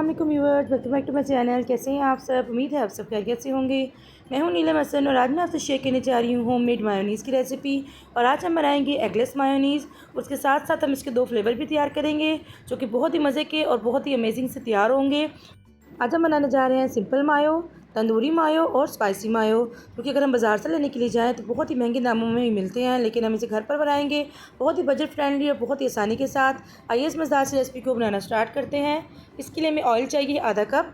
वालेकुम viewers, welcome back to my channel. कैसे हैं आप सब? उम्मीद है आप सब खैरियत से होंगे। मैं हूं नीलम हसन और आज मैं आपसे शेयर करने जा रही हूं होममेड मायोनीज़ की रेसिपी। और आज हम बनाएंगे एगलेस मायोनीज़। उसके साथ साथ हम इसके 2 फ्लेवर भी तैयार करेंगे जो कि बहुत ही मज़े के और बहुत ही अमेजिंग से तैयार होंगे। आज हम बनाने जा रहे हैं सिंपल मायो, तंदूरी मायो और स्पाइसी मायो, क्योंकि अगर हम बाज़ार से लेने के लिए जाएँ तो बहुत ही महंगे दामों में ही मिलते हैं, लेकिन हम इसे घर पर बनाएंगे बहुत ही बजट फ्रेंडली और बहुत ही आसानी के साथ। आइए इस मज़ेदार सी रेसिपी को बनाना स्टार्ट करते हैं। इसके लिए हमें ऑयल चाहिए आधा कप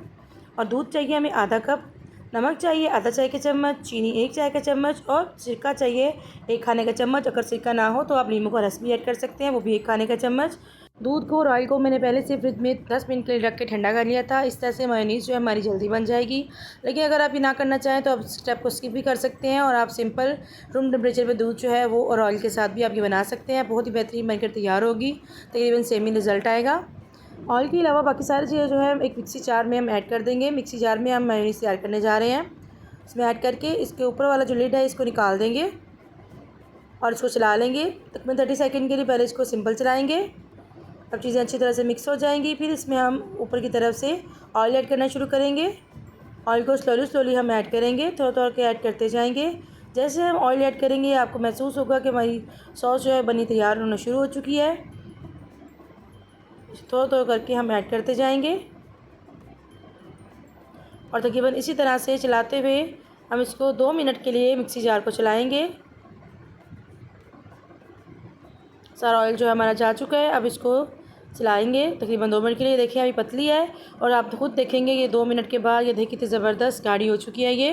और दूध चाहिए हमें आधा कप, नमक चाहिए आधा चाय का चम्मच, चीनी 1 चाय का चम्मच और सिरका चाहिए 1 खाने का चम्मच। अगर सिरका ना हो तो आप नींबू का रस भी ऐड कर सकते हैं, वो भी 1 खाने का चम्मच। दूध को और ऑयल को मैंने पहले से फ्रिज में 10 मिनट के लिए रख के ठंडा कर लिया था। इस तरह से मायोनीज़ जो है हमारी जल्दी बन जाएगी। लेकिन अगर आप ये ना करना चाहें तो आप स्टेप को स्किप भी कर सकते हैं और आप सिंपल रूम टेम्परेचर पे दूध जो है वो और ऑयल के साथ भी आप ये बना सकते हैं। बहुत ही बेहतरीन बनकर तैयार होगी, तकरीबन सेम ही रिज़ल्ट आएगा। ऑयल के अलावा बाकी सारी चीज़ें जो है एक मिक्सी जार में हम ऐड कर देंगे। मिक्सी जार में हम मायोनीज़ तैयार करने जा रहे हैं। इसमें ऐड करके इसके ऊपर वाला जो लिड है इसको निकाल देंगे और इसको चला लेंगे। तकरीबन 30 सेकंड के लिए पहले इसको सिंपल चलाएंगे। अब चीज़ें अच्छी तरह से मिक्स हो जाएंगी, फिर इसमें हम ऊपर की तरफ से ऑयल ऐड करना शुरू करेंगे। ऑयल को स्लोली हम ऐड करेंगे, थोड़ा थोड़ा के ऐड करते जाएंगे। जैसे हम ऑयल ऐड करेंगे आपको महसूस होगा कि हमारी सॉस जो है बनी तैयार होना शुरू हो चुकी है। थोड़ा थोड़ा करके हम ऐड करते जाएंगे और तकरीबन इसी तरह से चलाते हुए हम इसको 2 मिनट के लिए मिक्सी जार को चलाएंगे। सारा ऑयल जो है हमारा जा चुका है। अब इसको चलाएंगे तकरीबन 2 मिनट के लिए। देखिए अभी पतली है और आप खुद देखेंगे ये 2 मिनट के बाद ये देखिए कितनी ज़बरदस्त गाढ़ी हो चुकी है। ये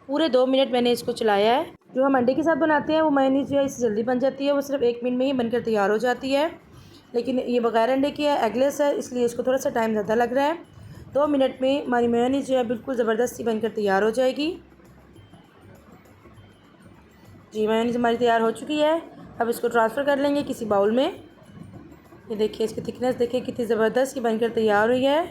पूरे 2 मिनट मैंने इसको चलाया है। जो हम अंडे के साथ बनाते हैं वो मायोनीज़ जो है इससे जल्दी बन जाती है, वो सिर्फ 1 मिनट में ही बनकर तैयार हो जाती है। लेकिन ये बगैर अंडे की है, एगलेस है, इसलिए इसको थोड़ा सा टाइम ज़्यादा लग रहा है। 2 मिनट में हमारी मायोनीज़ जो है बिल्कुल ज़बरदस्ती बनकर तैयार हो जाएगी। जी मायोनीज़ हमारी तैयार हो चुकी है। अब इसको ट्रांसफ़र कर लेंगे किसी बाउल में। ये देखिए इसकी थिकनेस देखिए कितनी ज़बरदस्त बनकर तैयार हुई है।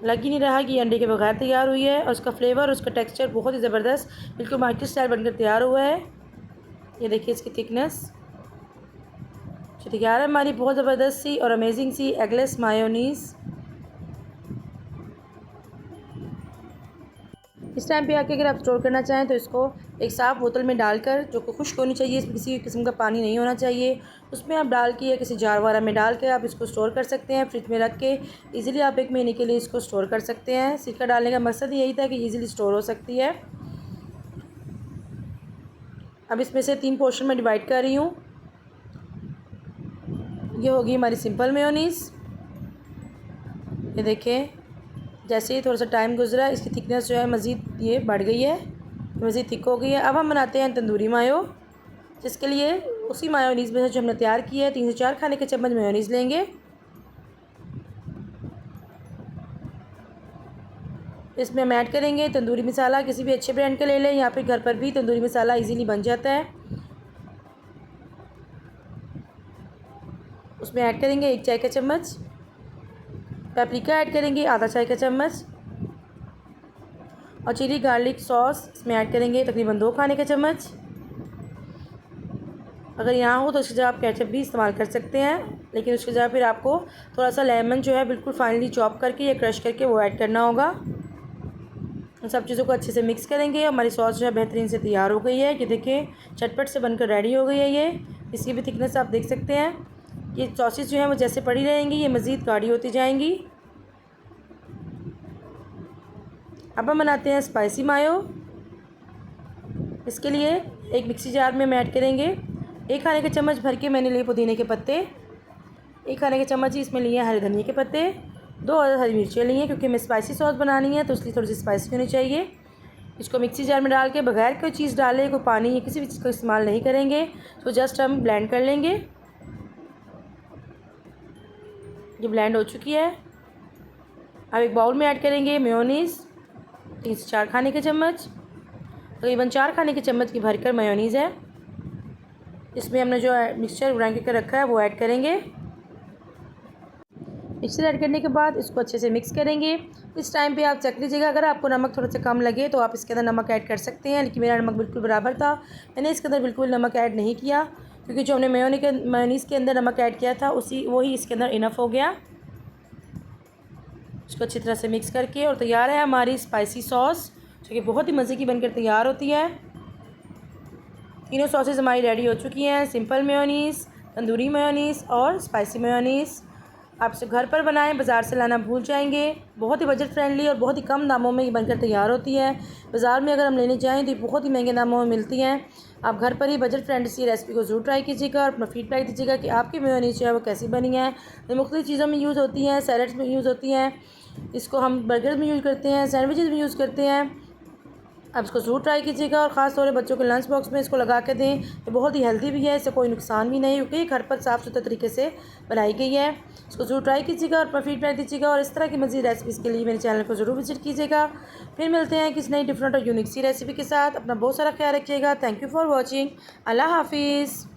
लग ही नहीं रहा कि अंडे के बगैर तैयार हुई है और उसका फ्लेवर, उसका टेक्सचर बहुत ही ज़बरदस्त बिल्कुल मार्केट स्टाइल बनकर तैयार हुआ है। ये देखिए इसकी थिकनेस तैयार है हमारी बहुत ज़बरदस्त सी और अमेजिंग सी एगलेस मायोनीज़। इस टाइम पे आके अगर आप स्टोर करना चाहें तो इसको एक साफ़ बोतल में डालकर, जो कि खुश्क होनी चाहिए, इसमें किसी किस्म का पानी नहीं होना चाहिए, उसमें आप डाल के या किसी जार वगैरह में डाल के आप इसको स्टोर कर सकते हैं। फ्रिज में रख के इजीली आप 1 महीने के लिए इसको स्टोर कर सकते हैं। सिरका डालने का मकसद यही था कि इजीली स्टोर हो सकती है। अब इसमें से 3 पोर्शन में डिवाइड कर रही हूँ। ये होगी हमारी सिंपल मेयोनीज़। ये देखें जैसे ही थोड़ा सा टाइम गुजरा इसकी थिकनेस जो है मज़ीद ये बढ़ गई है, मज़ीद थिक हो गई है। अब हम बनाते हैं तंदूरी मायो, जिसके लिए उसी मायोनीज़ में जो हमने तैयार की है 3 से 4 खाने के चम्मच मायोनीज़ लेंगे। इसमें हम ऐड करेंगे तंदूरी मसाला, किसी भी अच्छे ब्रांड का ले लें या फिर घर पर भी तंदूरी मसाला इजीली बन जाता है। उसमें ऐड करेंगे 1 चाय का चम्मच, पेपरिका ऐड करेंगे आधा चाय का चम्मच और चिली गार्लिक सॉस इसमें ऐड करेंगे तकरीबन 2 खाने का चम्मच। अगर यहाँ हो तो उसकी जगह आप केचप भी इस्तेमाल कर सकते हैं, लेकिन उसकी जगह फिर आपको थोड़ा सा लेमन जो है बिल्कुल फाइनली चॉप करके या क्रश करके वो ऐड करना होगा। उन सब चीज़ों को अच्छे से मिक्स करेंगे। हमारी सॉस जो है बेहतरीन से तैयार हो गई है। कि देखिए चटपट से बनकर रेडी हो गई है ये। इसकी भी थिकनेस आप देख सकते हैं। ये सॉसेस जो है वो जैसे पड़ी रहेंगी ये मज़ीद गाढ़ी होती जाएंगी। अब हम बनाते हैं स्पाइसी मायो। इसके लिए एक मिक्सी जार में हम ऐड करेंगे 1 खाने के चम्मच भर के मैंने लिए पुदीने के पत्ते, 1 खाने के चम्मच ही इसमें लिए हरे धनिया के पत्ते, 2 हरी मिर्चें ली हैं क्योंकि हमें स्पाइसी सॉस बनानी है तो इसलिए थोड़ी सी स्पाइसी होनी चाहिए। इसको मिक्सी जार में डाल के बगैर कोई चीज़ डाले, कोई पानी या किसी भी चीज़ का इस्तेमाल नहीं करेंगे, तो जस्ट हम ब्लेंड कर लेंगे। ये ब्लेंड हो चुकी है। अब एक बाउल में ऐड करेंगे मेयोनीज़ 3 से 4 खाने के चम्मच, तकरीबन 4 खाने के चम्मच की भरकर मेयोनीज़ है। इसमें हमने जो मिक्सचर ग्राइंड करके रखा है वो ऐड करेंगे। मिक्सचर ऐड करने के बाद इसको अच्छे से मिक्स करेंगे। इस टाइम पे आप चेक लीजिएगा, अगर आपको नमक थोड़ा सा कम लगे तो आप इसके अंदर नमक ऐड कर सकते हैं, लेकिन मेरा नमक बिल्कुल बराबर था, मैंने इसके अंदर बिल्कुल नमक ऐड नहीं किया क्योंकि जो हमने मेयोनीज़ के अंदर नमक ऐड किया था वही इसके अंदर इनफ हो गया। इसको अच्छी तरह से मिक्स करके, और तैयार है हमारी स्पाइसी सॉस, जो कि बहुत ही मज़े की बनकर तैयार होती है। तीनों सॉसेज हमारी रेडी हो चुकी हैं, सिंपल मेयोनीज़, तंदूरी मेयोनीज़ और स्पाइसी मेयोनीज़। आप इसे घर पर बनाएं, बाज़ार से लाना भूल जाएंगे। बहुत ही बजट फ्रेंडली और बहुत ही कम दामों में ये बनकर तैयार होती है। बाज़ार में अगर हम लेने जाएं तो ये बहुत ही महंगे दामों में मिलती हैं। आप घर पर ही बजट फ्रेंडली सी रेसिपी को ज़रूर ट्राई कीजिएगा और अपना फीडबैक दीजिएगा कि आपकी मेयोनीज़ जो है वो कैसी बनी है। ये मुख्तलिफ़ चीज़ों में यूज़ होती हैं, सैलड्स में यूज़ होती हैं, इसको हम बर्गर में यूज़ करते हैं, सैंडविचेज़ में यूज़ करते हैं। आप इसको ज़रूर ट्राई कीजिएगा और ख़ास तौर पर बच्चों के लंच बॉक्स में इसको लगा के दें। ये बहुत ही हेल्दी भी है, इससे कोई नुकसान भी नहीं, क्योंकि ये घर पर साफ़ सुथरे तरीके से बनाई गई है। इसको ज़रूर ट्राई कीजिएगा और अपना फीडबैक दीजिएगा, और इस तरह की मज़ीद रेसिपीज़ के लिए मेरे चैनल को ज़रूर विजिट कीजिएगा। फिर मिलते हैं किसी नई डिफरेंट और यूनिक सी रेसिपी के साथ। अपना बहुत सारा ख्याल रखिएगा। Thank you for watching. अल्लाह हाफिज़।